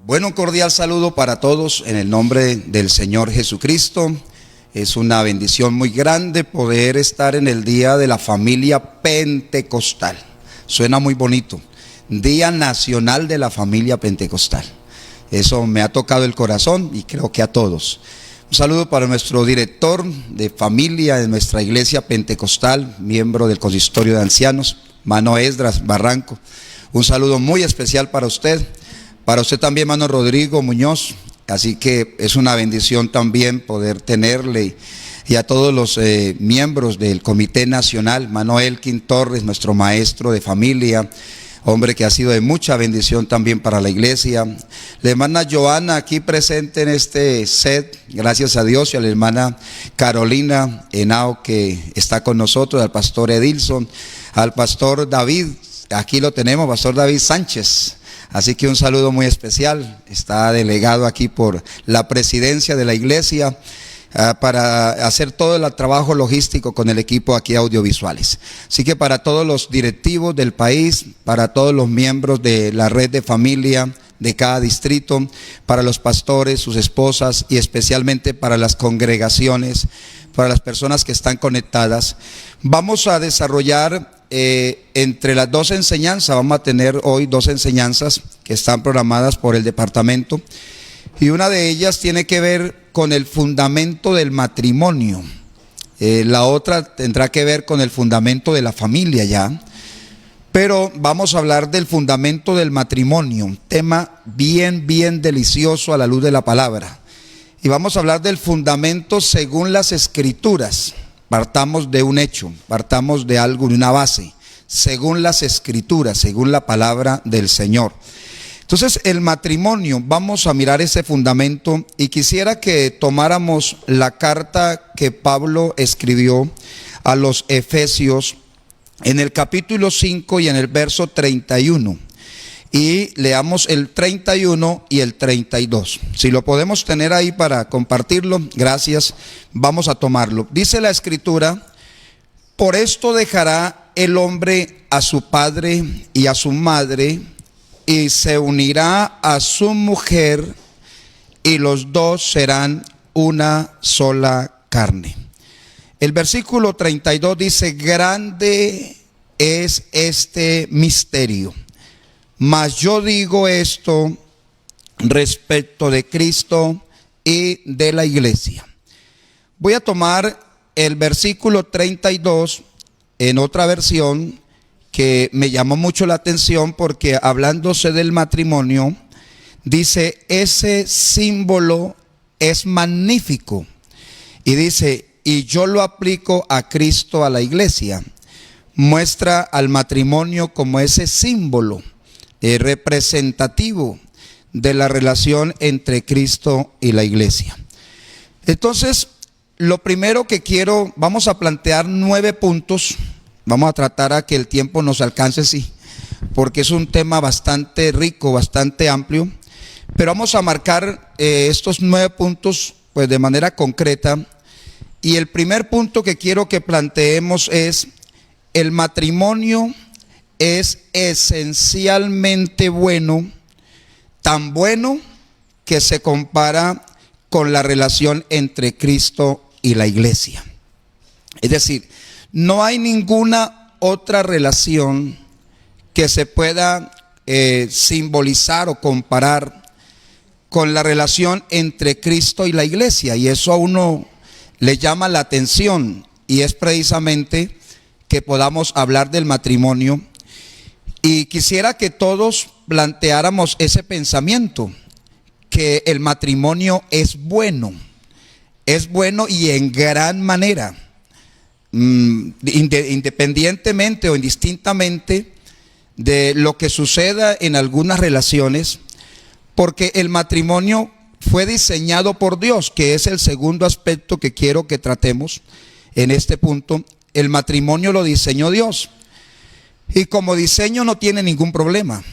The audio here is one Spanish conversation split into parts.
Bueno, un cordial saludo para todos en el nombre del Señor Jesucristo. Es una bendición muy grande poder estar en el Día de la Familia Pentecostal. Suena muy bonito. Día Nacional de la Familia Pentecostal. Eso me ha tocado el corazón y creo que a todos. Un saludo para nuestro director de familia de nuestra iglesia pentecostal, miembro del consistorio de ancianos, Mano Esdras Barranco. Un saludo muy especial para usted también, Mano Rodrigo Muñoz. Así que es una bendición también poder tenerle, y a todos los miembros del Comité Nacional, Mano Elkin Torres, nuestro maestro de familia, hombre que ha sido de mucha bendición también para la iglesia. La hermana Joana aquí presente en este set, gracias a Dios, y a la hermana Carolina Henao que está con nosotros, al pastor Edilson, al pastor David, aquí lo tenemos, pastor David Sánchez. Así que un saludo muy especial, está delegado aquí por la presidencia de la iglesia para hacer todo el trabajo logístico con el equipo aquí audiovisuales. Así que para todos los directivos del país, para todos los miembros de la red de familia de cada distrito, para los pastores, sus esposas y especialmente para las congregaciones, para las personas que están conectadas, vamos a desarrollar entre las dos enseñanzas. Vamos a tener hoy dos enseñanzas que están programadas por el departamento, y una de ellas tiene que ver con el fundamento del matrimonio, la otra tendrá que ver con el fundamento de la familia ya, pero vamos a hablar del fundamento del matrimonio, un tema bien delicioso a la luz de la palabra, y vamos a hablar del fundamento según las escrituras. Partamos de un hecho, partamos de algo, de una base, según las escrituras, según la palabra del Señor. Entonces, el matrimonio, vamos a mirar ese fundamento, y quisiera que tomáramos la carta que Pablo escribió a los Efesios en el capítulo 5 y en el verso 31. Y leamos el 31 y el 32. Si lo podemos tener ahí para compartirlo, gracias, vamos a tomarlo. Dice la escritura: por esto dejará el hombre a su padre y a su madre, y se unirá a su mujer, y los dos serán una sola carne. El versículo 32 dice: grande es este misterio, mas yo digo esto respecto de Cristo y de la iglesia. Voy a tomar el versículo 32 en otra versión que me llamó mucho la atención, porque hablándose del matrimonio, dice: ese símbolo es magnífico. Y dice: y yo lo aplico a Cristo, a la iglesia. Muestra al matrimonio como ese símbolo representativo de la relación entre Cristo y la iglesia. Entonces, lo primero que quiero, vamos a plantear 9 puntos. Vamos a tratar a que el tiempo nos alcance, sí, porque es un tema bastante rico, bastante amplio, pero vamos a marcar estos 9 puntos pues de manera concreta. Y el primer punto que quiero que planteemos es: el matrimonio es esencialmente bueno, tan bueno que se compara con la relación entre Cristo y la iglesia. Es decir, no hay ninguna otra relación que se pueda simbolizar o comparar con la relación entre Cristo y la iglesia, y eso a uno le llama la atención, y es precisamente que podamos hablar del matrimonio. Y quisiera que todos planteáramos ese pensamiento, que el matrimonio es bueno y en gran manera, independientemente o indistintamente de lo que suceda en algunas relaciones, porque el matrimonio fue diseñado por Dios, que es el segundo aspecto que quiero que tratemos en este punto. El matrimonio lo diseñó Dios, y como diseño no tiene ningún problema.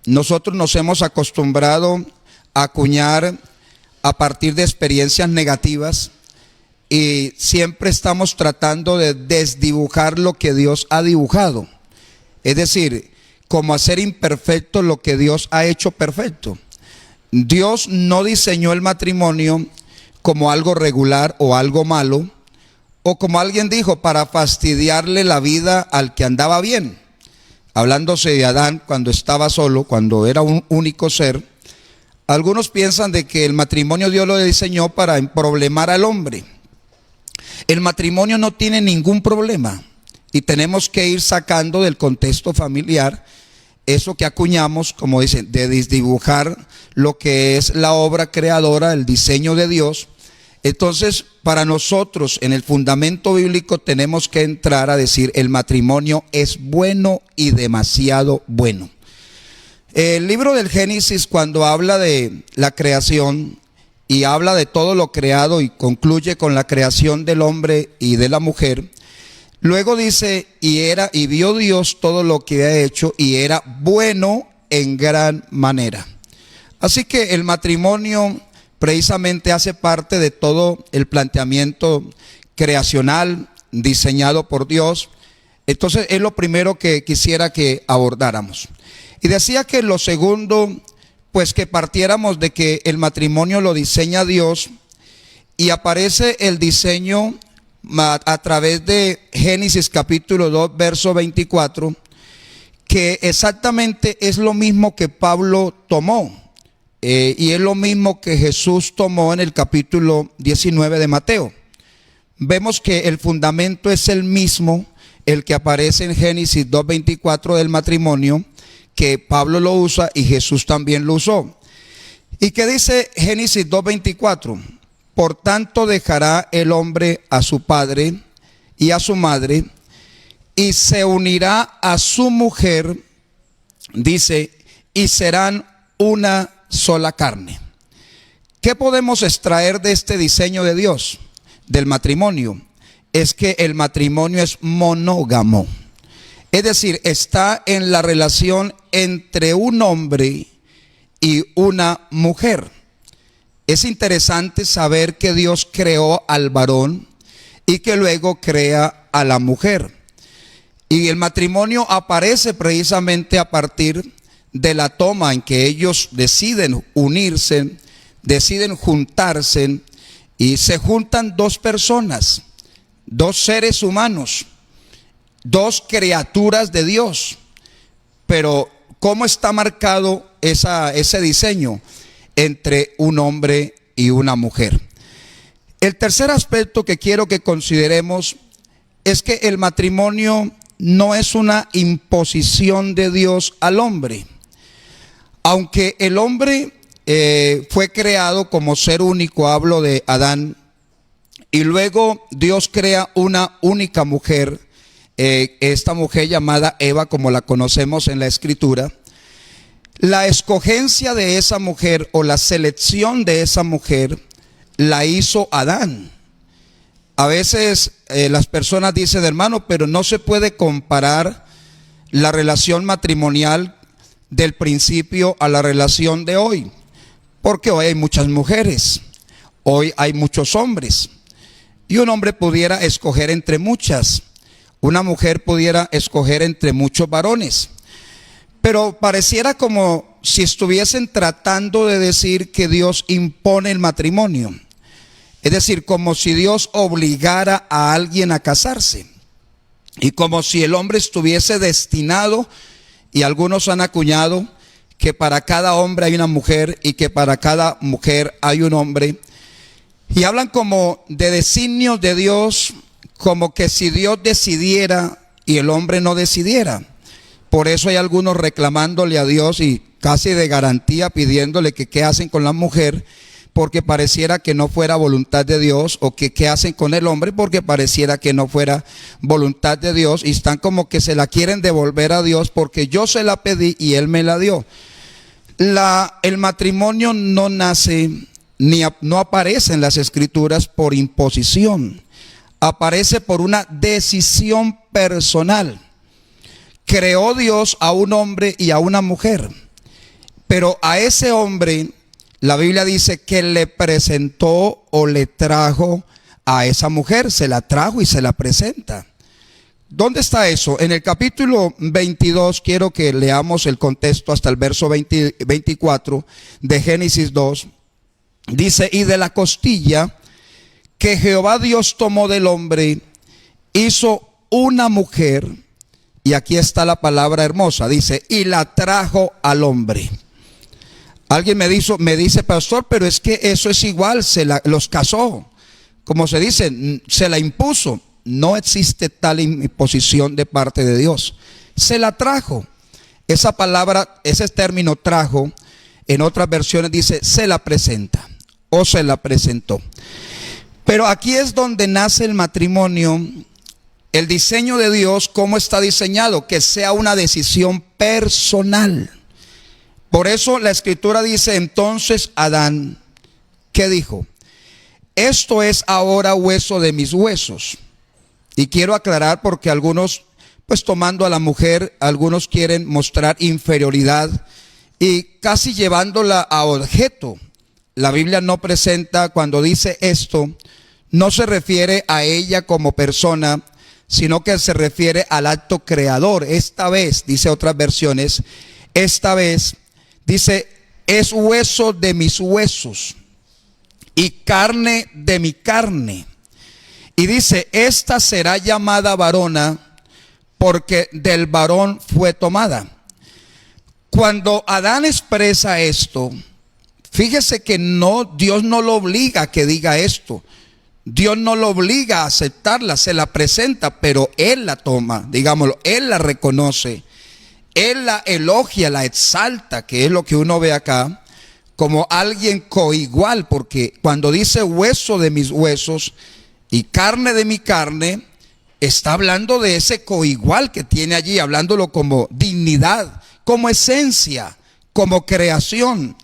Nosotros nos hemos acostumbrado a acuñar a partir de experiencias negativas, y siempre estamos tratando de desdibujar lo que Dios ha dibujado. Es decir, como hacer imperfecto lo que Dios ha hecho perfecto. Dios no diseñó el matrimonio como algo regular o algo malo, o como alguien dijo, para fastidiarle la vida al que andaba bien. Hablándose de Adán cuando estaba solo, cuando era un único ser, algunos piensan de que el matrimonio Dios lo diseñó para emproblemar al hombre. El matrimonio no tiene ningún problema y tenemos que ir sacando del contexto familiar eso que acuñamos, como dicen, de desdibujar lo que es la obra creadora, el diseño de Dios. Entonces, para nosotros en el fundamento bíblico tenemos que entrar a decir el matrimonio es bueno y demasiado bueno. El libro del Génesis, cuando habla de la creación y habla de todo lo creado y concluye con la creación del hombre y de la mujer, luego dice, y vio Dios todo lo que ha hecho y era bueno en gran manera. Así que el matrimonio precisamente hace parte de todo el planteamiento creacional diseñado por Dios. Entonces es lo primero que quisiera que abordáramos. Y decía que lo segundo, pues que partiéramos de que el matrimonio lo diseña Dios y aparece el diseño a través de Génesis capítulo 2, verso 24, que exactamente es lo mismo que Pablo tomó. Y es lo mismo que Jesús tomó en el capítulo 19 de Mateo. Vemos que el fundamento es el mismo, el que aparece en Génesis 2:24 del matrimonio, que Pablo lo usa y Jesús también lo usó. ¿Y qué dice Génesis 2:24? Por tanto dejará el hombre a su padre y a su madre y se unirá a su mujer, dice, y serán una sola carne. ¿Qué podemos extraer de este diseño de Dios, del matrimonio? Es que el matrimonio es monógamo. Es decir, está en la relación entre un hombre y una mujer. Es interesante saber que Dios creó al varón y que luego crea a la mujer. Y el matrimonio aparece precisamente a partir de la toma en que ellos deciden unirse, deciden juntarse y se juntan dos personas, dos seres humanos, dos criaturas de Dios. Pero ¿cómo está marcado ese diseño entre un hombre y una mujer? El tercer aspecto que quiero que consideremos es que el matrimonio no es una imposición de Dios al hombre. Aunque el hombre fue creado como ser único, hablo de Adán, y luego Dios crea una única mujer, esta mujer llamada Eva, como la conocemos en la Escritura. La escogencia de esa mujer o la selección de esa mujer la hizo Adán. A veces las personas dicen, hermano, pero no se puede comparar la relación matrimonial del principio a la relación de hoy, porque hoy hay muchas mujeres, hoy hay muchos hombres, y un hombre pudiera escoger entre muchas, una mujer pudiera escoger entre muchos varones, pero pareciera como si estuviesen tratando de decir que Dios impone el matrimonio, es decir, como si Dios obligara a alguien a casarse, y como si el hombre estuviese destinado. Y algunos han acuñado que para cada hombre hay una mujer y que para cada mujer hay un hombre. Y hablan como de designios de Dios, como que si Dios decidiera y el hombre no decidiera. Por eso hay algunos reclamándole a Dios y casi de garantía pidiéndole que qué hacen con la mujer, porque pareciera que no fuera voluntad de Dios, o que qué hacen con el hombre porque pareciera que no fuera voluntad de Dios, y están como que se la quieren devolver a Dios porque yo se la pedí y Él me la dio. El matrimonio no nace no aparece en las Escrituras por imposición, aparece por una decisión personal. Creó Dios a un hombre y a una mujer, pero a ese hombre la Biblia dice que le presentó o le trajo a esa mujer, se la trajo y se la presenta. ¿Dónde está eso? En el capítulo 22, quiero que leamos el contexto hasta el verso 24 de Génesis 2. Dice, y de la costilla que Jehová Dios tomó del hombre, hizo una mujer, y aquí está la palabra hermosa, dice, y la trajo al hombre. Alguien me dice, pastor, pero es que eso es igual, los casó. Como se dice, se la impuso. No existe tal imposición de parte de Dios. Se la trajo. Esa palabra, ese término trajo, en otras versiones dice, se la presenta o se la presentó. Pero aquí es donde nace el matrimonio. El diseño de Dios, ¿cómo está diseñado? Que sea una decisión personal. Por eso la escritura dice, entonces Adán, ¿qué dijo? Esto es ahora hueso de mis huesos. Y quiero aclarar porque algunos, pues tomando a la mujer, algunos quieren mostrar inferioridad y casi llevándola a objeto. La Biblia no presenta, cuando dice esto, no se refiere a ella como persona, sino que se refiere al acto creador. Esta vez, dice otras versiones, esta vez, dice, es hueso de mis huesos y carne de mi carne. Y dice, esta será llamada varona porque del varón fue tomada. Cuando Adán expresa esto, fíjese que Dios no lo obliga a que diga esto. Dios no lo obliga a aceptarla, se la presenta, pero Él la toma, digámoslo, Él la reconoce, Él la elogia, la exalta, que es lo que uno ve acá, como alguien coigual, porque cuando dice hueso de mis huesos y carne de mi carne, está hablando de ese coigual que tiene allí, hablándolo como dignidad, como esencia, como creación.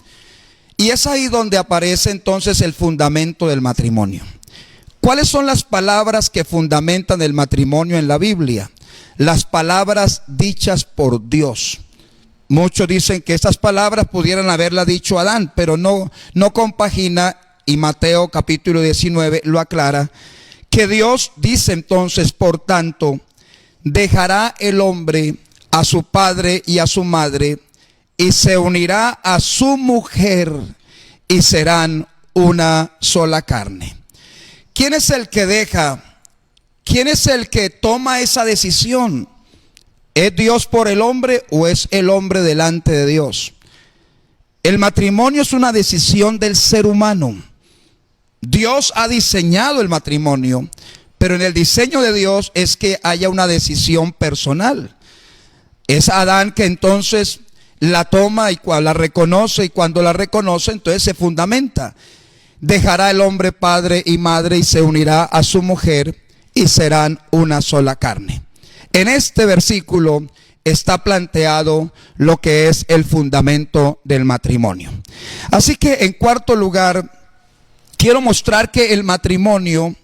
Y es ahí donde aparece entonces el fundamento del matrimonio. ¿Cuáles son las palabras que fundamentan el matrimonio en la Biblia? Las palabras dichas por Dios. Muchos dicen que estas palabras pudieran haberla dicho Adán, pero no compagina, y Mateo capítulo 19 lo aclara, que Dios dice entonces, por tanto, dejará el hombre a su padre y a su madre, y se unirá a su mujer, y serán una sola carne. ¿Quién es el que deja? ¿Quién es el que toma esa decisión? ¿Es Dios por el hombre o es el hombre delante de Dios? El matrimonio es una decisión del ser humano. Dios ha diseñado el matrimonio, pero en el diseño de Dios es que haya una decisión personal. Es Adán que entonces la toma y la reconoce, y cuando la reconoce entonces se fundamenta. Dejará el hombre padre y madre y se unirá a su mujer y serán una sola carne. En este versículo está planteado lo que es el fundamento del matrimonio. Así que en cuarto lugar, quiero mostrar que el matrimonio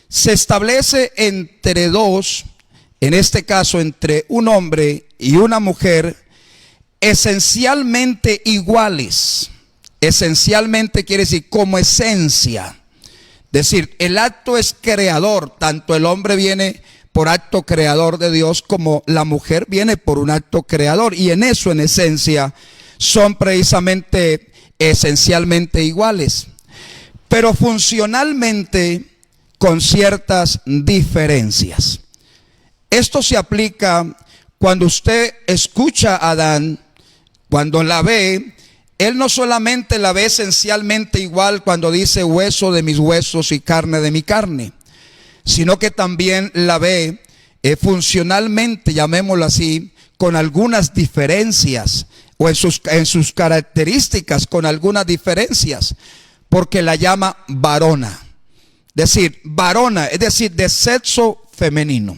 se establece entre dos, en este caso entre un hombre y una mujer, esencialmente iguales. Esencialmente quiere decir como esencia. Es decir, el acto es creador. Tanto el hombre viene por acto creador de Dios como la mujer viene por un acto creador. Y en eso, en esencia, son precisamente esencialmente iguales. Pero funcionalmente con ciertas diferencias. Esto se aplica cuando usted escucha a Adán, cuando la ve. Él no solamente la ve esencialmente igual cuando dice hueso de mis huesos y carne de mi carne, sino que también la ve funcionalmente, llamémoslo así, con algunas diferencias, o en sus características con algunas diferencias, porque la llama varona. Varona, es decir, de sexo femenino.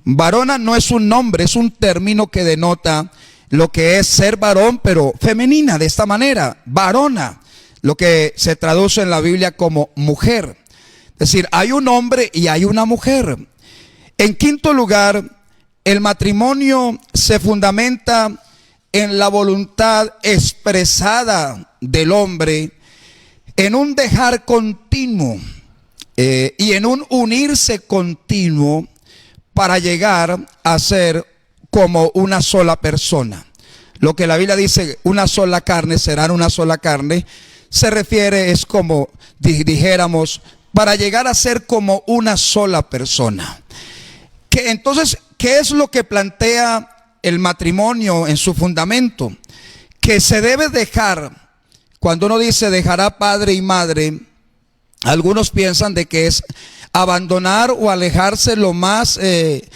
Varona no es un nombre, es un término que denota lo que es ser varón, pero femenina, de esta manera, varona, lo que se traduce en la Biblia como mujer. Es decir, hay un hombre y hay una mujer. En quinto lugar, el matrimonio se fundamenta en la voluntad expresada del hombre, en un dejar continuo y en un unirse continuo para llegar a ser como una sola persona. Lo que la Biblia dice, una sola carne, serán una sola carne, se refiere, es como dijéramos, para llegar a ser como una sola persona. Entonces, ¿qué es lo que plantea el matrimonio en su fundamento? Que se debe dejar, cuando uno dice dejará padre y madre, algunos piensan de que es abandonar o alejarse lo más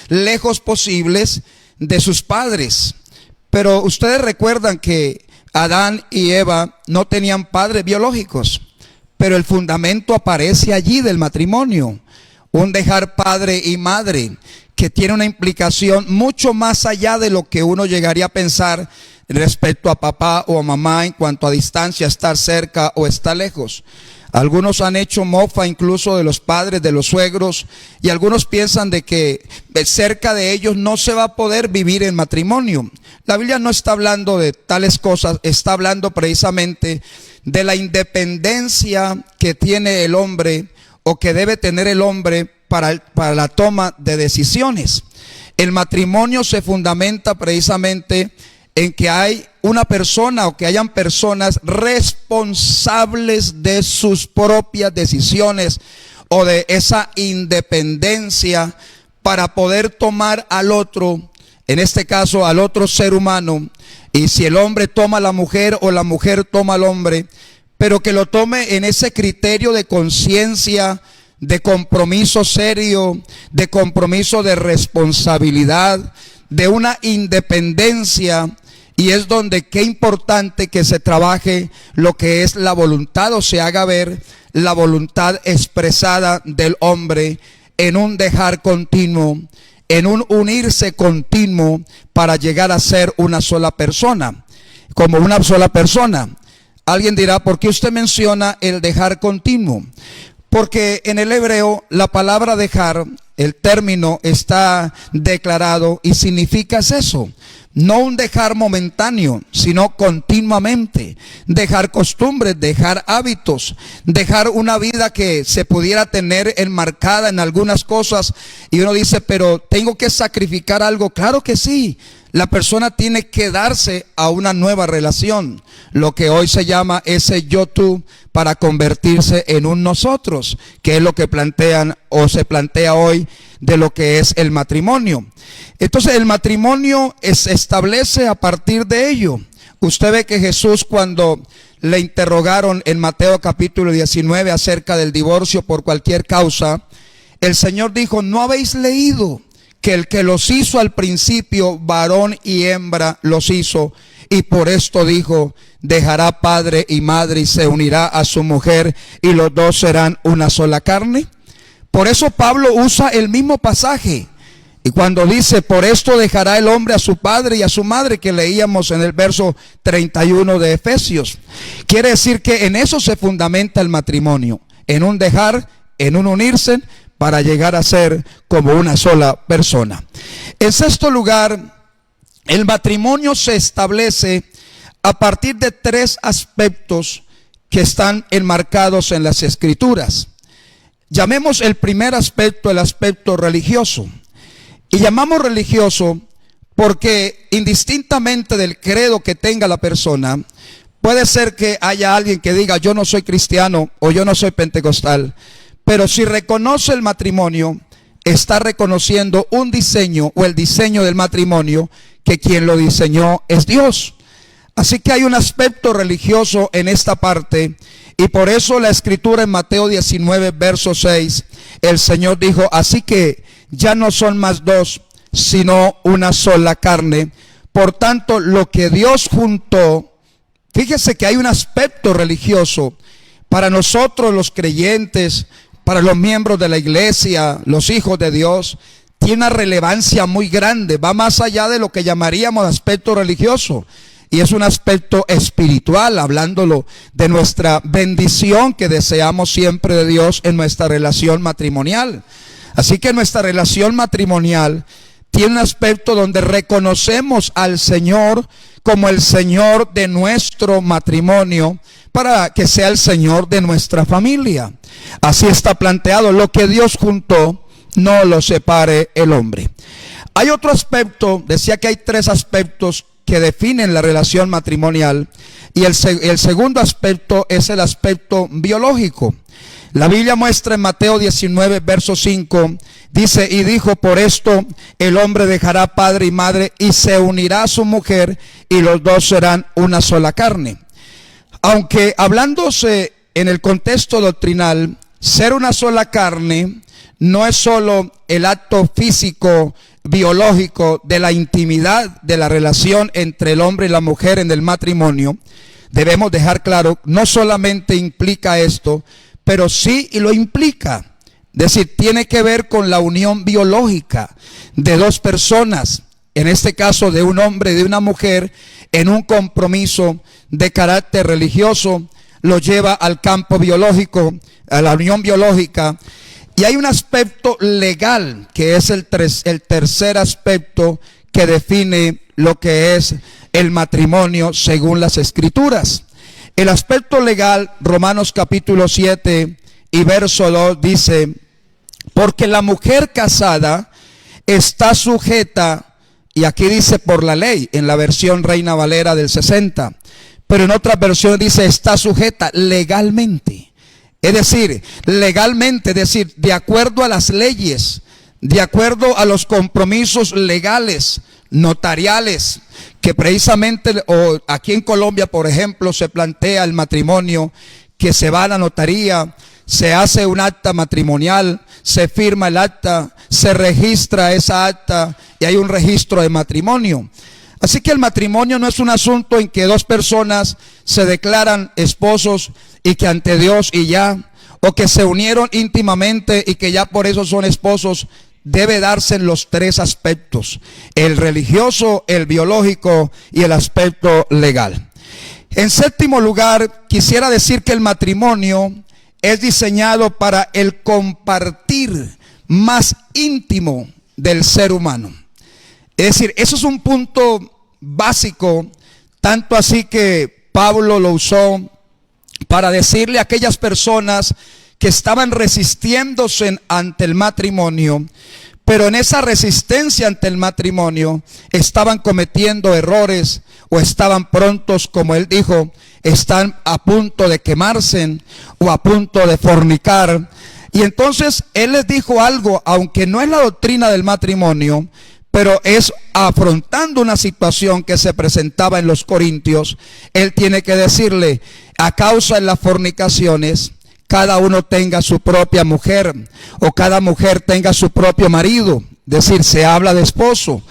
lejos posibles de sus padres. Pero ustedes recuerdan que Adán y Eva no tenían padres biológicos, pero el fundamento aparece allí del matrimonio, un dejar padre y madre, que tiene una implicación mucho más allá de lo que uno llegaría a pensar respecto a papá o a mamá en cuanto a distancia, estar cerca o estar lejos. Algunos han hecho mofa incluso de los padres, de los suegros, y algunos piensan de que cerca de ellos no se va a poder vivir en matrimonio. La Biblia no está hablando de tales cosas, está hablando precisamente de la independencia que tiene el hombre o que debe tener el hombre para la toma de decisiones. El matrimonio se fundamenta precisamente en que hay una persona o que hayan personas responsables de sus propias decisiones o de esa independencia para poder tomar al otro, en este caso al otro ser humano, y si el hombre toma a la mujer o la mujer toma al hombre, pero que lo tome en ese criterio de conciencia, de compromiso serio, de compromiso de responsabilidad, de una independencia. Y es donde qué importante que se trabaje lo que es la voluntad, o se haga ver la voluntad expresada del hombre en un dejar continuo, en un unirse continuo para llegar a ser una sola persona, como una sola persona. Alguien dirá, ¿por qué usted menciona el dejar continuo? Porque en el hebreo la palabra dejar, el término está declarado y significa eso. No un dejar momentáneo, sino continuamente. Dejar costumbres, dejar hábitos, dejar una vida que se pudiera tener enmarcada en algunas cosas. Y uno dice, pero tengo que sacrificar algo. Claro que sí. La persona tiene que darse a una nueva relación, lo que hoy se llama ese yo-tú, para convertirse en un nosotros, que es lo que plantean o se plantea hoy de lo que es el matrimonio. Entonces el matrimonio se establece a partir de ello. Usted ve que Jesús, cuando le interrogaron en Mateo capítulo 19 acerca del divorcio por cualquier causa, el Señor dijo, ¿no habéis leído que el que los hizo al principio, varón y hembra los hizo? Y por esto dijo, dejará padre y madre y se unirá a su mujer y los dos serán una sola carne. Por eso Pablo usa el mismo pasaje. Y cuando dice, por esto dejará el hombre a su padre y a su madre, que leíamos en el verso 31 de Efesios, quiere decir que en eso se fundamenta el matrimonio, en un dejar, en un unirse, para llegar a ser como una sola persona. En sexto lugar, el matrimonio se establece a partir de tres aspectos que están enmarcados en las Escrituras. Llamemos el primer aspecto el aspecto religioso. Y llamamos religioso porque indistintamente del credo que tenga la persona, puede ser que haya alguien que diga, yo no soy cristiano o yo no soy pentecostal. Pero si reconoce el matrimonio, está reconociendo un diseño o el diseño del matrimonio, que quien lo diseñó es Dios. Así que hay un aspecto religioso en esta parte, y por eso la Escritura en Mateo 19, verso 6, el Señor dijo, así que ya no son más dos, sino una sola carne. Por tanto, lo que Dios juntó, fíjese que hay un aspecto religioso para nosotros los creyentes, para los miembros de la iglesia, los hijos de Dios, tiene una relevancia muy grande, va más allá de lo que llamaríamos aspecto religioso, y es un aspecto espiritual, hablándolo de nuestra bendición que deseamos siempre de Dios en nuestra relación matrimonial. Así que nuestra relación matrimonial tiene un aspecto donde reconocemos al Señor como el Señor de nuestro matrimonio, para que sea el Señor de nuestra familia. Así está planteado, lo que Dios juntó, no los separe el hombre. Hay otro aspecto, decía que hay tres aspectos que definen la relación matrimonial, y el segundo aspecto es el aspecto biológico. La Biblia muestra en Mateo 19, verso 5, dice: y dijo, por esto el hombre dejará padre y madre y se unirá a su mujer, y los dos serán una sola carne. Aunque hablándose en el contexto doctrinal, ser una sola carne no es solo el acto físico, biológico de la intimidad de la relación entre el hombre y la mujer en el matrimonio. Debemos dejar claro, no solamente implica esto, pero sí y lo implica. Es decir, tiene que ver con la unión biológica de dos personas, en este caso de un hombre y de una mujer, en un compromiso de carácter religioso. Lo lleva al campo biológico, a la unión biológica. Y hay un aspecto legal, que es el tercer aspecto que define lo que es el matrimonio según las Escrituras. El aspecto legal, Romanos capítulo 7 y verso 2 dice: porque la mujer casada está sujeta, y aquí dice por la ley, en la versión Reina Valera del 60, pero en otras versiones dice está sujeta legalmente. Es decir, legalmente, es decir, de acuerdo a las leyes, de acuerdo a los compromisos legales, notariales, que precisamente aquí en Colombia, por ejemplo, se plantea el matrimonio, que se va a la notaría, se hace un acta matrimonial, se firma el acta, se registra esa acta y hay un registro de matrimonio. Así que el matrimonio no es un asunto en que dos personas se declaran esposos y que ante Dios y ya, o que se unieron íntimamente y que ya por eso son esposos. Debe darse en los tres aspectos: el religioso, el biológico y el aspecto legal. En séptimo lugar, quisiera decir que el matrimonio es diseñado para el compartir más íntimo del ser humano. Es decir, eso es un punto básico, tanto así que Pablo lo usó para decirle a aquellas personas que estaban resistiéndose ante el matrimonio, pero en esa resistencia ante el matrimonio estaban cometiendo errores, o estaban prontos, como él dijo, están a punto de quemarse o a punto de fornicar. Y entonces él les dijo algo, aunque no es la doctrina del matrimonio, pero es afrontando una situación que se presentaba en los corintios. Él tiene que decirle: a causa de las fornicaciones, cada uno tenga su propia mujer, o cada mujer tenga su propio marido. Es decir, se habla de esposo.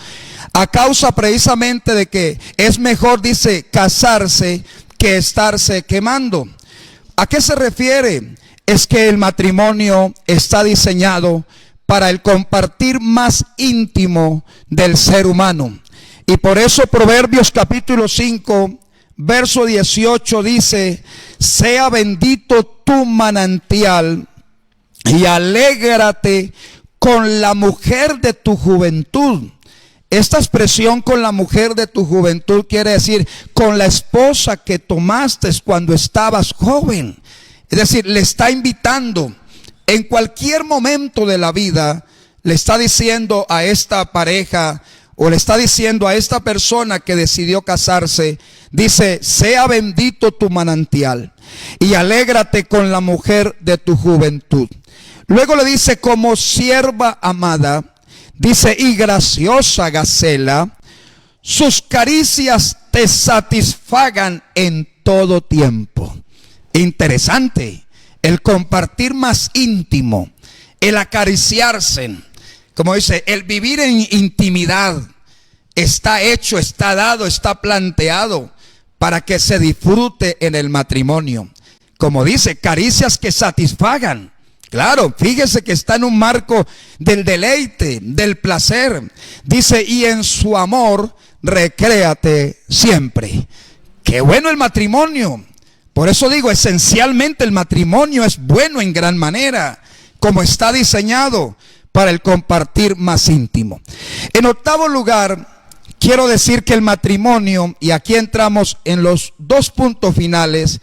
A causa precisamente de que es mejor, dice, casarse que estarse quemando. ¿A qué se refiere? Es que el matrimonio está diseñado para el compartir más íntimo del ser humano. Y por eso Proverbios capítulo 5, verso 18 dice: sea bendito tu manantial y alégrate con la mujer de tu juventud. Esta expresión, con la mujer de tu juventud, quiere decir con la esposa que tomaste cuando estabas joven. Es decir, le está invitando en cualquier momento de la vida, le está diciendo a esta pareja, o le está diciendo a esta persona que decidió casarse, dice: sea bendito tu manantial y alégrate con la mujer de tu juventud. Luego le dice: como sierva amada, dice, y graciosa gacela, sus caricias te satisfagan en todo tiempo. Interesante, el compartir más íntimo, el acariciarse, como dice, el vivir en intimidad, está hecho, está dado, está planteado para que se disfrute en el matrimonio. Como dice, caricias que satisfagan. Claro, fíjese que está en un marco del deleite, del placer. Dice: y en su amor recréate siempre. Qué bueno el matrimonio. Por eso digo, esencialmente el matrimonio es bueno en gran manera, como está diseñado para el compartir más íntimo. En octavo lugar, quiero decir que el matrimonio, y aquí entramos en los dos puntos finales,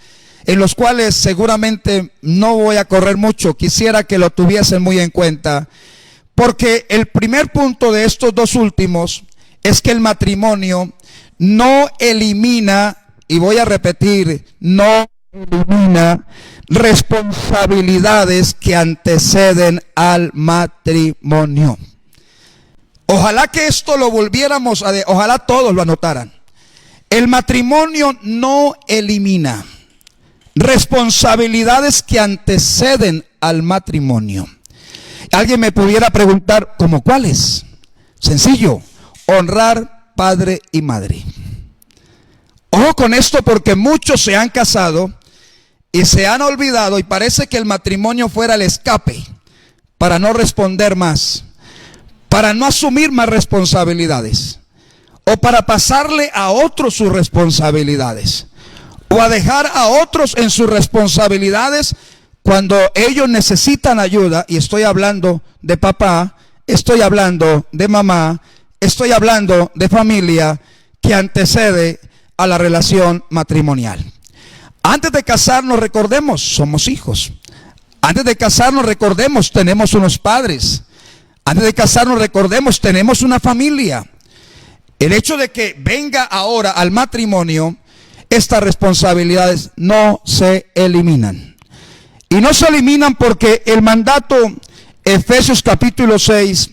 en los cuales seguramente no voy a correr mucho, quisiera que lo tuviesen muy en cuenta, Porque el primer punto de estos dos últimos es que el matrimonio no elimina, y voy a repetir, no elimina responsabilidades que anteceden al matrimonio. Ojalá que esto lo volviéramos a ojalá todos lo anotaran. El matrimonio no elimina responsabilidades que anteceden al matrimonio. Alguien me pudiera preguntar, ¿cómo cuáles? Sencillo, honrar padre y madre. Ojo con esto, porque muchos se han casado y se han olvidado, y parece que el matrimonio fuera el escape para no responder más, para no asumir más responsabilidades, o para pasarle a otros sus responsabilidades, o a dejar a otros en sus responsabilidades cuando ellos necesitan ayuda. Y estoy hablando de papá, estoy hablando de mamá, estoy hablando de familia que antecede a la relación matrimonial. Antes de casarnos, recordemos, somos hijos. Antes de casarnos, recordemos, tenemos unos padres. Antes de casarnos, recordemos, tenemos una familia. El hecho de que venga ahora al matrimonio, estas responsabilidades no se eliminan. Y no se eliminan porque el mandato, Efesios capítulo 6,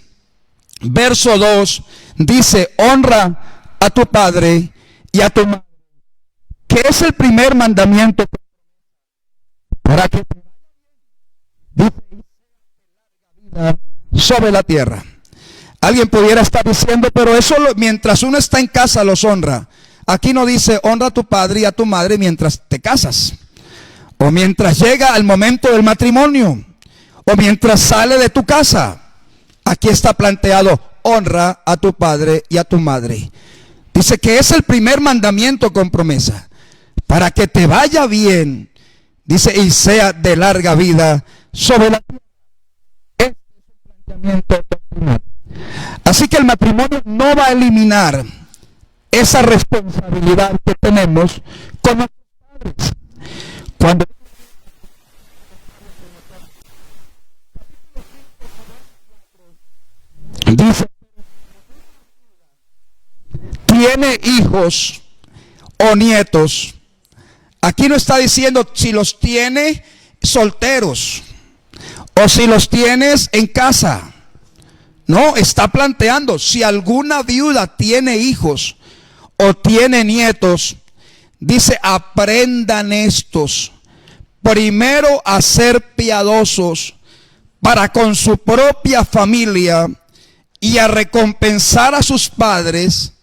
verso 2, dice: honra a tu padre y a tu madre, que es el primer mandamiento para que sobre la tierra. Alguien pudiera estar diciendo, pero eso mientras uno está en casa los honra. Aquí no dice honra a tu padre y a tu madre mientras te casas, o mientras llega el momento del matrimonio, o mientras sale de tu casa. Aquí está planteado: honra a tu padre y a tu madre. Dice que es el primer mandamiento con promesa, para que te vaya bien, dice, y sea de larga vida sobre la tierra. Este es el planteamiento doctrinal. Así que el matrimonio no va a eliminar esa responsabilidad que tenemos con nuestros padres. Cuando dice tiene hijos o nietos, aquí no está diciendo si los tiene solteros o si los tienes en casa. No, está planteando si alguna viuda tiene hijos o tiene nietos, dice: aprendan estos primero a ser piadosos para con su propia familia y a recompensar a sus padres.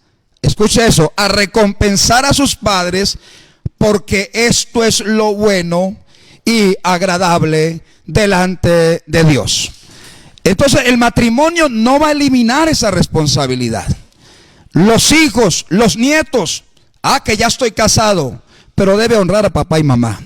Escuche eso: a recompensar a sus padres, porque esto es lo bueno y agradable delante de Dios. Entonces el matrimonio no va a eliminar esa responsabilidad. Los hijos, los nietos, que ya estoy casado, pero debe honrar a papá y mamá,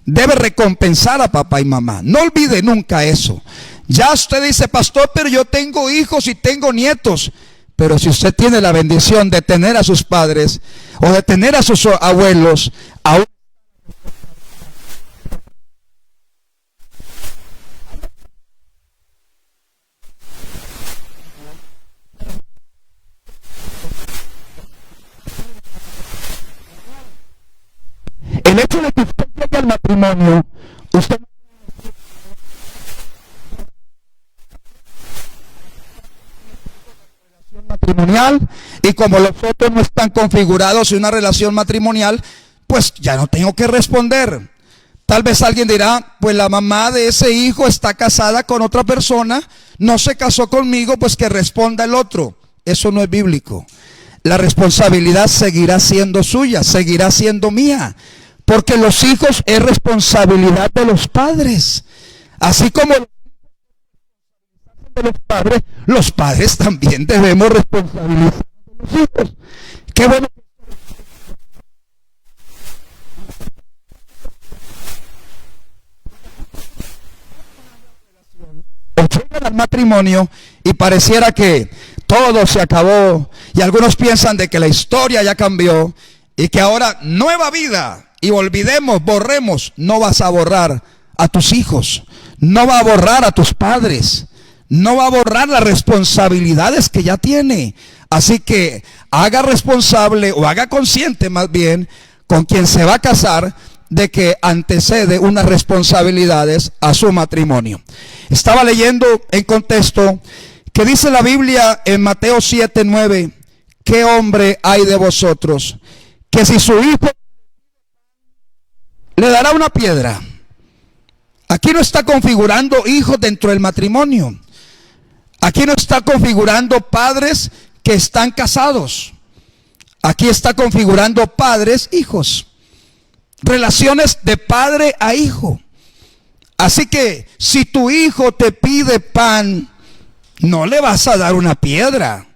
debe recompensar a papá y mamá. No olvide nunca eso. Ya usted dice: pastor, pero yo tengo hijos y tengo nietos. Pero si usted tiene la bendición de tener a sus padres o de tener a sus abuelos, aún el hecho de que usted llegue al matrimonio, usted matrimonial, y como los otros no están configurados en una relación matrimonial, pues ya no tengo que responder. Tal vez alguien dirá: pues la mamá de ese hijo está casada con otra persona, no se casó conmigo, pues que responda el otro. Eso no es bíblico. La responsabilidad seguirá siendo suya, seguirá siendo mía, porque los hijos es responsabilidad de los padres. Así como de los padres también debemos responsabilizar a los hijos. Qué bueno. O llegan al matrimonio y pareciera que todo se acabó, y algunos piensan de que la historia ya cambió y que ahora nueva vida, y olvidemos, borremos. No vas a borrar a tus hijos, no va a borrar a tus padres, no va a borrar las responsabilidades que ya tiene. Así que haga responsable o haga consciente más bien con quien se va a casar de que antecede unas responsabilidades a su matrimonio. Estaba leyendo en contexto que dice la Biblia en Mateo 7:9, ¿qué hombre hay de vosotros que si su hijo le dará una piedra? Aquí no está configurando hijos dentro del matrimonio. Aquí no está configurando padres que están casados. Aquí está configurando padres, hijos. Relaciones de padre a hijo. Así que si tu hijo te pide pan, no le vas a dar una piedra.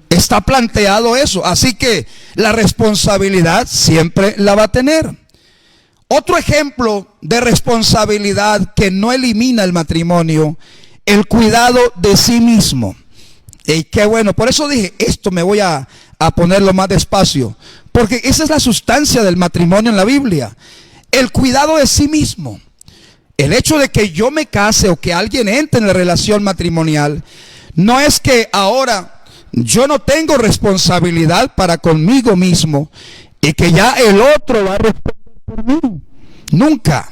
Está planteado eso. Así que la responsabilidad siempre la va a tener. Otro ejemplo de responsabilidad que no elimina el matrimonio, el cuidado de sí mismo. Y qué bueno, por eso dije, esto me voy a ponerlo más despacio, porque esa es la sustancia del matrimonio en la Biblia. El cuidado de sí mismo. El hecho de que yo me case o que alguien entre en la relación matrimonial, no es que ahora yo no tengo responsabilidad para conmigo mismo y que ya el otro va a responder por mí. Nunca.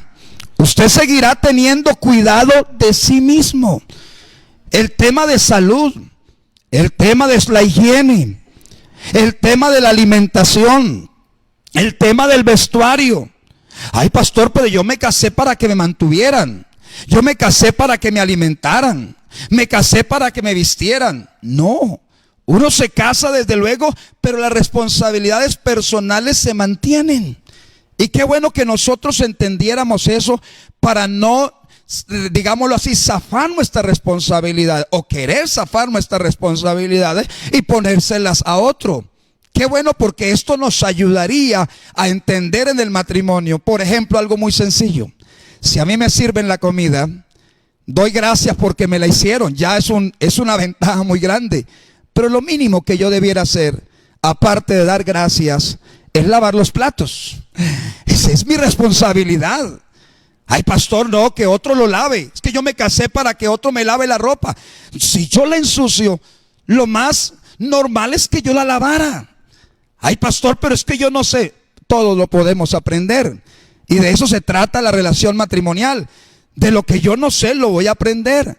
Usted seguirá teniendo cuidado de sí mismo. El tema de salud, el tema de la higiene, el tema de la alimentación, el tema del vestuario. Ay, pastor, pero yo me casé para que me mantuvieran. Yo me casé para que me alimentaran. Me casé para que me vistieran. No, uno se casa desde luego, pero las responsabilidades personales se mantienen. Y qué bueno que nosotros entendiéramos eso para no, digámoslo así, zafar nuestra responsabilidad o querer zafar nuestras responsabilidades y ponérselas a otro. Qué bueno, porque esto nos ayudaría a entender en el matrimonio, por ejemplo, algo muy sencillo. Si a mí me sirven la comida, doy gracias porque me la hicieron. Ya es una ventaja muy grande. Pero lo mínimo que yo debiera hacer, aparte de dar gracias, es lavar los platos. Esa es mi responsabilidad. Ay, pastor, no, que otro lo lave. Es que yo me casé para que otro me lave la ropa. Si yo la ensucio, lo más normal es que yo la lavara. Ay, pastor, pero es que yo no sé. Todo lo podemos aprender. Y de eso se trata la relación matrimonial. De lo que yo no sé, lo voy a aprender.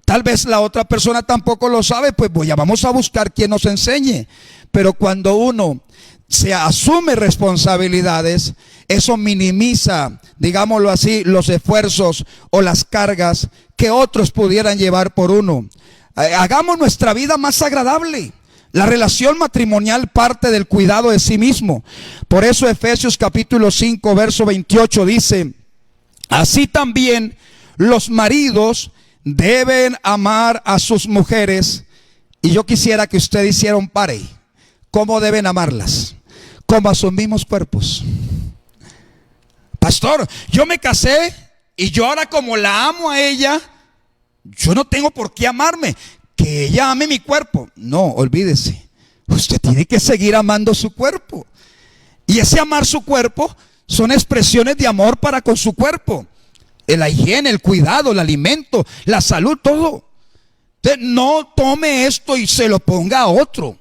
Tal vez la otra persona tampoco lo sabe, pues vamos a buscar quien nos enseñe. Pero cuando uno se asume responsabilidades, eso minimiza, digámoslo así, los esfuerzos o las cargas que otros pudieran llevar por uno. Hagamos nuestra vida más agradable. La relación matrimonial parte del cuidado de sí mismo. Por eso Efesios capítulo 5 verso 28 dice: así también los maridos deben amar a sus mujeres. Y yo quisiera que usted hiciera un pare. ¿Cómo deben amarlas? Como a sus mismos cuerpos. Pastor, yo me casé y yo ahora, como la amo a ella, yo no tengo por qué amarme. Que ella ame mi cuerpo. No, olvídese. Usted tiene que seguir amando su cuerpo. Y ese amar su cuerpo son expresiones de amor para con su cuerpo. La higiene, el cuidado, el alimento, la salud, todo. Usted no tome esto y se lo ponga a otro.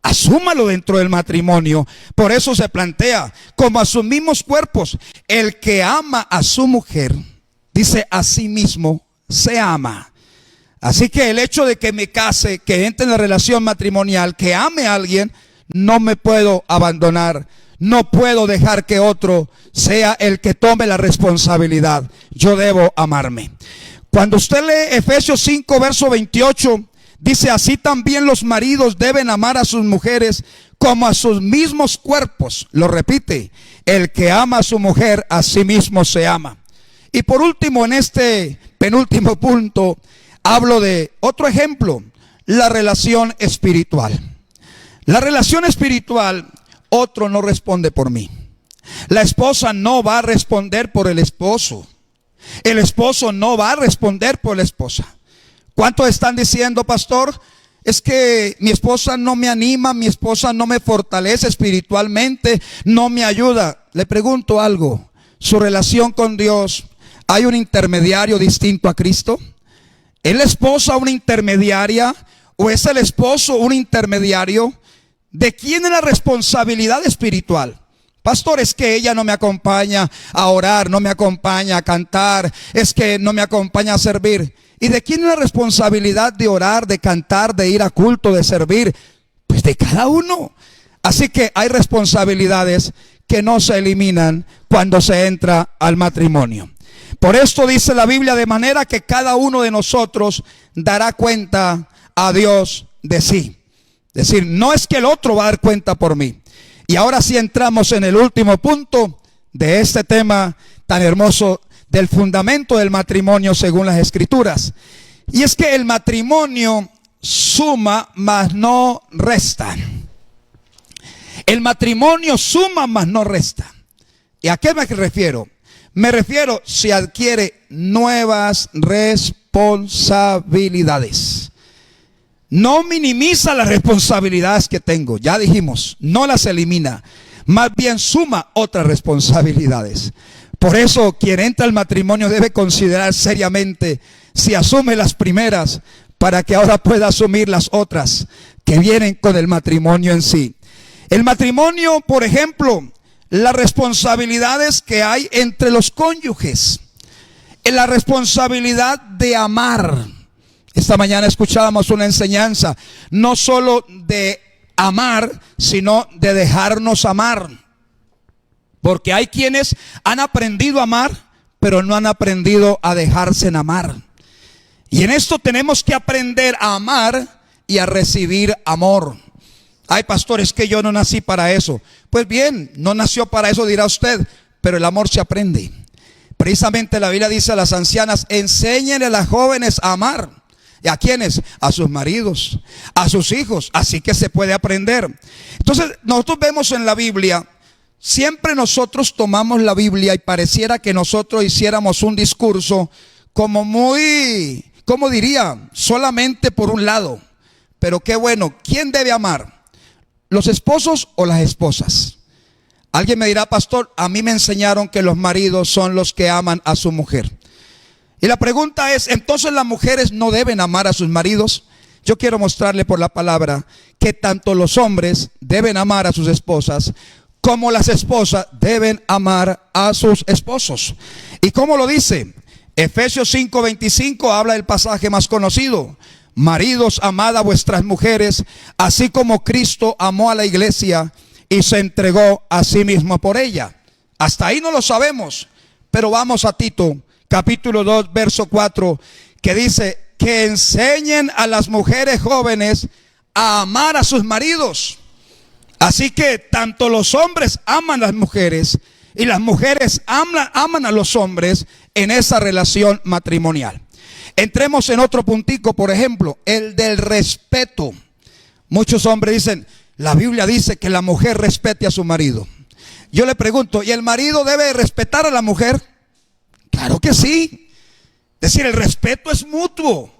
Asúmalo dentro del matrimonio. Por eso se plantea como a sus mismos cuerpos. El que ama a su mujer, dice, a sí mismo se ama. Así que el hecho de que me case, que entre en la relación matrimonial, que ame a alguien, no me puedo abandonar. No puedo dejar que otro sea el que tome la responsabilidad. Yo debo amarme. Cuando usted lee Efesios 5 verso 28, dice: así también los maridos deben amar a sus mujeres como a sus mismos cuerpos. Lo repite: el que ama a su mujer, a sí mismo se ama. Y por último, en este penúltimo punto, hablo de otro ejemplo: la relación espiritual. La relación espiritual, otro no responde por mí. La esposa no va a responder por el esposo. El esposo no va a responder por la esposa. ¿Cuántos están diciendo, pastor? Es que mi esposa no me anima, mi esposa no me fortalece espiritualmente, no me ayuda. Le pregunto algo: ¿su relación con Dios, hay un intermediario distinto a Cristo? ¿Es la esposa una intermediaria o es el esposo un intermediario? ¿De quién es la responsabilidad espiritual? Pastor, es que ella no me acompaña a orar, no me acompaña a cantar, es que no me acompaña a servir. ¿Y de quién es la responsabilidad de orar, de cantar, de ir a culto, de servir? Pues de cada uno. Así que hay responsabilidades que no se eliminan cuando se entra al matrimonio. Por esto dice la Biblia, de manera que cada uno de nosotros dará cuenta a Dios de sí. Es decir, no es que el otro va a dar cuenta por mí. Y ahora sí entramos en el último punto de este tema tan hermoso del fundamento del matrimonio según las Escrituras. Y es que el matrimonio suma mas no resta. El matrimonio suma mas no resta. ¿Y a qué me refiero? Me refiero si adquiere nuevas responsabilidades. No minimiza las responsabilidades que tengo, ya dijimos, no las elimina, más bien suma otras responsabilidades. Por eso quien entra al matrimonio debe considerar seriamente si asume las primeras para que ahora pueda asumir las otras que vienen con el matrimonio en sí. El matrimonio, por ejemplo, las responsabilidades que hay entre los cónyuges, en la responsabilidad de amar. Esta mañana escuchábamos una enseñanza, no solo de amar, sino de dejarnos amar. Porque hay quienes han aprendido a amar, pero no han aprendido a dejarse amar. Y en esto tenemos que aprender a amar y a recibir amor. Ay, pastor, es que yo no nací para eso. Pues bien, no nació para eso, dirá usted, pero el amor se aprende. Precisamente la Biblia dice a las ancianas, enséñenle a las jóvenes a amar. ¿Y a quiénes? A sus maridos, a sus hijos. Así que se puede aprender. Entonces nosotros vemos en la Biblia, siempre nosotros tomamos la Biblia y pareciera que nosotros hiciéramos un discurso como muy, ¿cómo diría? Solamente por un lado. Pero qué bueno, ¿quién debe amar? ¿Los esposos o las esposas? Alguien me dirá, pastor, a mí me enseñaron que los maridos son los que aman a su mujer. Y la pregunta es, ¿entonces las mujeres no deben amar a sus maridos? Yo quiero mostrarle por la palabra que tanto los hombres deben amar a sus esposas, como las esposas deben amar a sus esposos. ¿Y cómo lo dice? Efesios 5:25 habla del pasaje más conocido. Maridos, amad a vuestras mujeres, así como Cristo amó a la iglesia y se entregó a sí mismo por ella. Hasta ahí no lo sabemos, pero vamos a Tito capítulo 2, verso 4, que dice que enseñen a las mujeres jóvenes a amar a sus maridos. Así que tanto los hombres aman a las mujeres y las mujeres aman a los hombres en esa relación matrimonial. Entremos en otro puntico, por ejemplo, el del respeto. Muchos hombres dicen, la Biblia dice que la mujer respete a su marido. Yo le pregunto, ¿y el marido debe respetar a la mujer? Claro que sí. Es decir, el respeto es mutuo.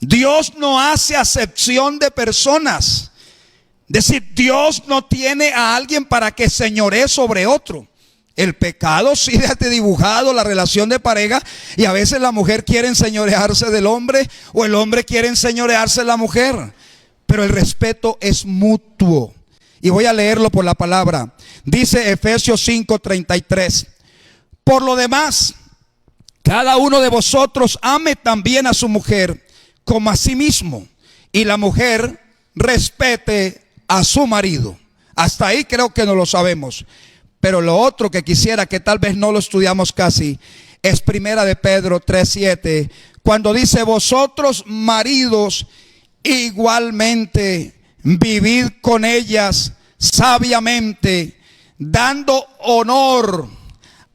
Dios no hace acepción de personas. Es decir, Dios no tiene a alguien para que señoree sobre otro. El pecado sí ha dibujado la relación de pareja y a veces la mujer quiere enseñorearse del hombre o el hombre quiere enseñorearse de la mujer. Pero el respeto es mutuo. Y voy a leerlo por la palabra. Dice Efesios 5:33. Por lo demás, cada uno de vosotros ame también a su mujer como a sí mismo, y la mujer respete a su marido. Hasta ahí creo que no lo sabemos. Pero lo otro que quisiera, que tal vez no lo estudiamos casi, es primera de Pedro 3:7, cuando dice, vosotros maridos igualmente vivid con ellas sabiamente, dando honor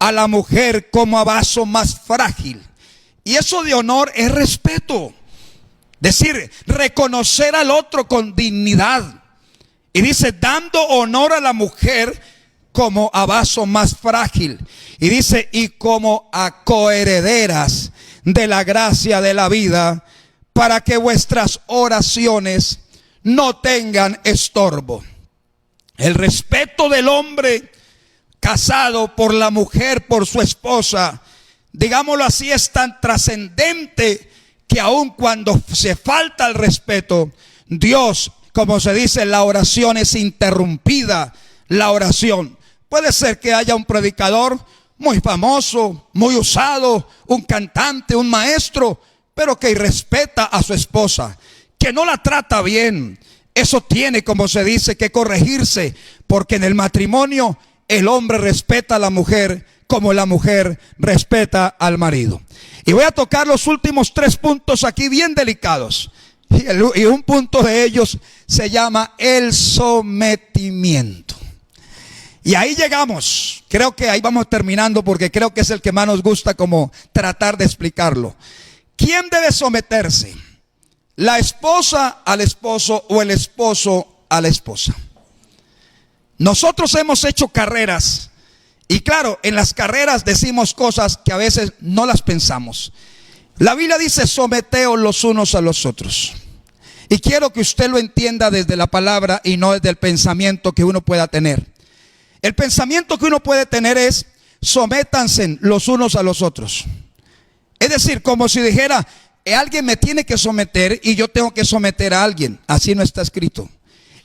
a la mujer como a vaso más frágil. Y eso de honor es respeto. Decir, reconocer al otro con dignidad. Y dice, dando honor a la mujer como a vaso más frágil. Y dice, y como a coherederas de la gracia de la vida, para que vuestras oraciones no tengan estorbo. El respeto del hombre casado por la mujer, por su esposa, digámoslo así, es tan trascendente que aun cuando se falta el respeto, Dios, como se dice, la oración es interrumpida. La oración. Puede ser que haya un predicador muy famoso, muy usado, un cantante, un maestro, pero que irrespeta a su esposa, que no la trata bien. Eso tiene, como se dice, que corregirse, porque en el matrimonio el hombre respeta a la mujer como la mujer respeta al marido. Y voy a tocar los últimos 3 puntos aquí bien delicados. Y un punto de ellos se llama el sometimiento. Y ahí llegamos. Creo que ahí vamos terminando, porque creo que es el que más nos gusta como tratar de explicarlo. ¿Quién debe someterse? ¿La esposa al esposo o el esposo a la esposa? Nosotros hemos hecho carreras, y claro, en las carreras decimos cosas que a veces no las pensamos. La Biblia dice: someteos los unos a los otros. Y quiero que usted lo entienda desde la palabra y no desde el pensamiento que uno pueda tener. El pensamiento que uno puede tener es: sométanse los unos a los otros. Es decir, como si dijera, alguien me tiene que someter y yo tengo que someter a alguien. Así no está escrito.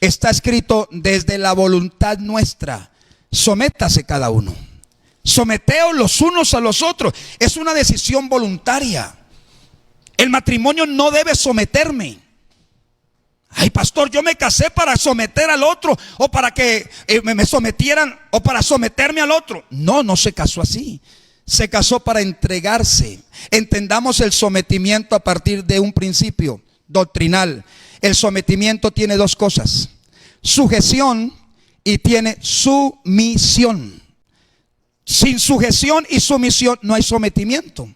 Está escrito desde la voluntad nuestra. Sométase cada uno. Someteos los unos a los otros. Es una decisión voluntaria. El matrimonio no debe someterme. Ay, pastor, yo me casé para someter al otro, o para que me sometieran, o para someterme al otro. No, no se casó así. Se casó para entregarse. Entendamos el sometimiento a partir de un principio doctrinal. El sometimiento tiene 2 cosas: sujeción y tiene sumisión. Sin sujeción y sumisión no hay sometimiento.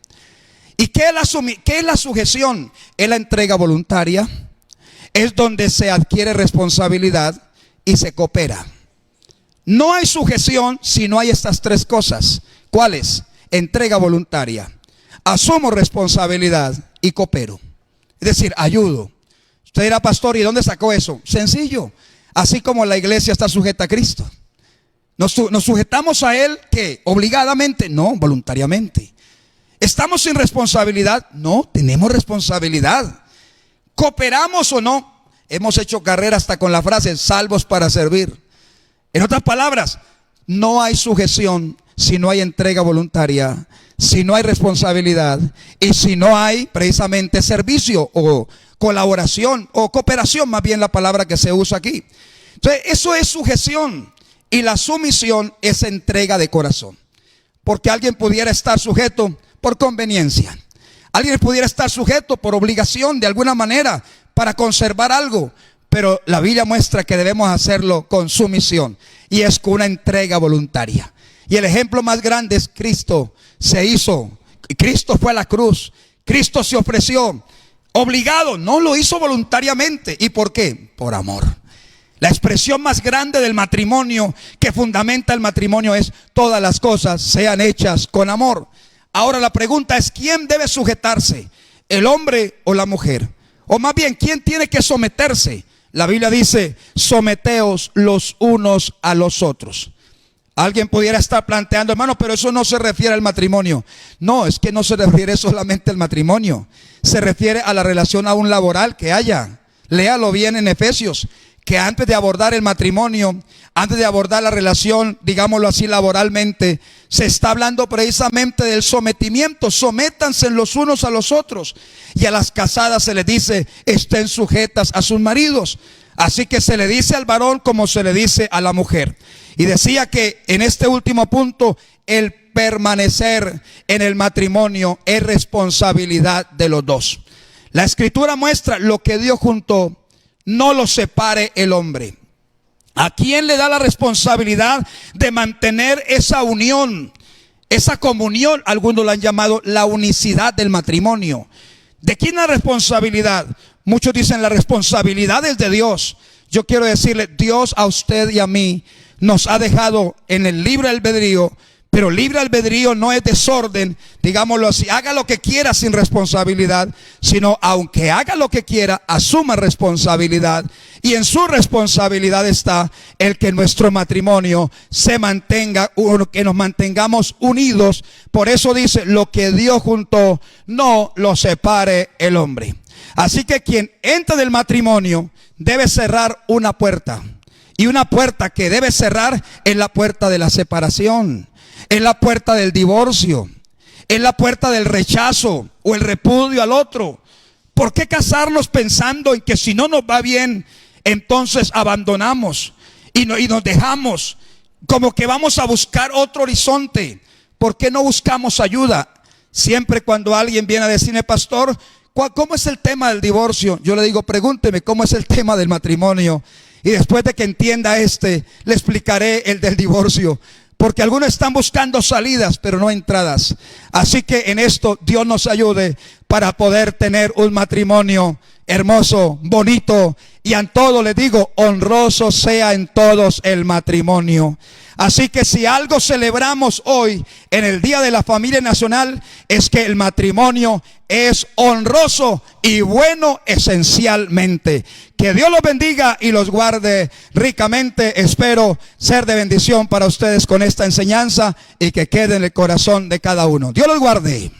¿Y qué es la sujeción? Es la entrega voluntaria. Es donde se adquiere responsabilidad y se coopera. No hay sujeción si no hay estas 3 cosas. ¿Cuáles? Entrega voluntaria, asumo responsabilidad y coopero. Es decir, ayudo. Usted dirá: pastor, ¿y dónde sacó eso? Sencillo. Así como la iglesia está sujeta a Cristo. ¿Nos sujetamos a Él qué? ¿Obligadamente? No, voluntariamente. ¿Estamos sin responsabilidad? No, tenemos responsabilidad. ¿Cooperamos o no? Hemos hecho carrera hasta con la frase: salvos para servir. En otras palabras, no hay sujeción si no hay entrega voluntaria, si no hay responsabilidad y si no hay precisamente servicio o colaboración o cooperación, más bien la palabra que se usa aquí. Entonces, eso es sujeción, y la sumisión es entrega de corazón. Porque alguien pudiera estar sujeto por conveniencia. Alguien pudiera estar sujeto por obligación de alguna manera para conservar algo. Pero la Biblia muestra que debemos hacerlo con sumisión, y es con una entrega voluntaria. Y el ejemplo más grande es Cristo. Cristo fue a la cruz. Cristo se ofreció obligado, no lo hizo voluntariamente. ¿Y por qué? Por amor. La expresión más grande del matrimonio, que fundamenta el matrimonio, es: todas las cosas sean hechas con amor. Ahora la pregunta es: ¿quién debe sujetarse? ¿El hombre o la mujer? O más bien, ¿quién tiene que someterse? La Biblia dice: someteos los unos a los otros. Alguien pudiera estar planteando: hermano, pero eso no se refiere al matrimonio. No, es que no se refiere solamente al matrimonio. Se refiere a la relación aún laboral que haya. Léalo bien en Efesios, que antes de abordar el matrimonio, antes de abordar la relación, digámoslo así, laboralmente, se está hablando precisamente del sometimiento. Sométanse los unos a los otros. Y a las casadas se les dice: estén sujetas a sus maridos. Así que se le dice al varón como se le dice a la mujer. Y decía que en este último punto, el permanecer en el matrimonio es responsabilidad de los dos. La Escritura muestra: lo que Dios juntó, no lo separe el hombre. ¿A quién le da la responsabilidad de mantener esa unión, esa comunión? Algunos la han llamado la unicidad del matrimonio. ¿De quién es la responsabilidad? Muchos dicen: la responsabilidad es de Dios. Yo quiero decirle: Dios a usted y a mí nos ha dejado en el libre albedrío Pero libre albedrío no es desorden, digámoslo así, haga lo que quiera sin responsabilidad, sino aunque haga lo que quiera, asuma responsabilidad. Y en su responsabilidad está el que nuestro matrimonio se mantenga, que nos mantengamos unidos. Por eso dice, lo que Dios juntó, no lo separe el hombre. Así que quien entra del matrimonio debe cerrar una puerta. Y una puerta que debe cerrar es la puerta de la separación. Es la puerta del divorcio, es la puerta del rechazo o el repudio al otro. ¿Por qué casarnos pensando en que si no nos va bien, entonces abandonamos y nos dejamos? Como que vamos a buscar otro horizonte. ¿Por qué no buscamos ayuda? Siempre cuando alguien viene a decirme, pastor, ¿cómo es el tema del divorcio? Yo le digo, pregúnteme cómo es el tema del matrimonio. Y después de que entienda le explicaré el del divorcio. Porque algunos están buscando salidas, pero no entradas. Así que en esto Dios nos ayude para poder tener un matrimonio hermoso, bonito. Y en todo les digo, honroso sea en todos el matrimonio. Así que si algo celebramos hoy en el Día de la Familia Nacional, es que el matrimonio es honroso y bueno esencialmente. Que Dios los bendiga y los guarde ricamente. Espero ser de bendición para ustedes con esta enseñanza y que quede en el corazón de cada uno. Dios los guarde.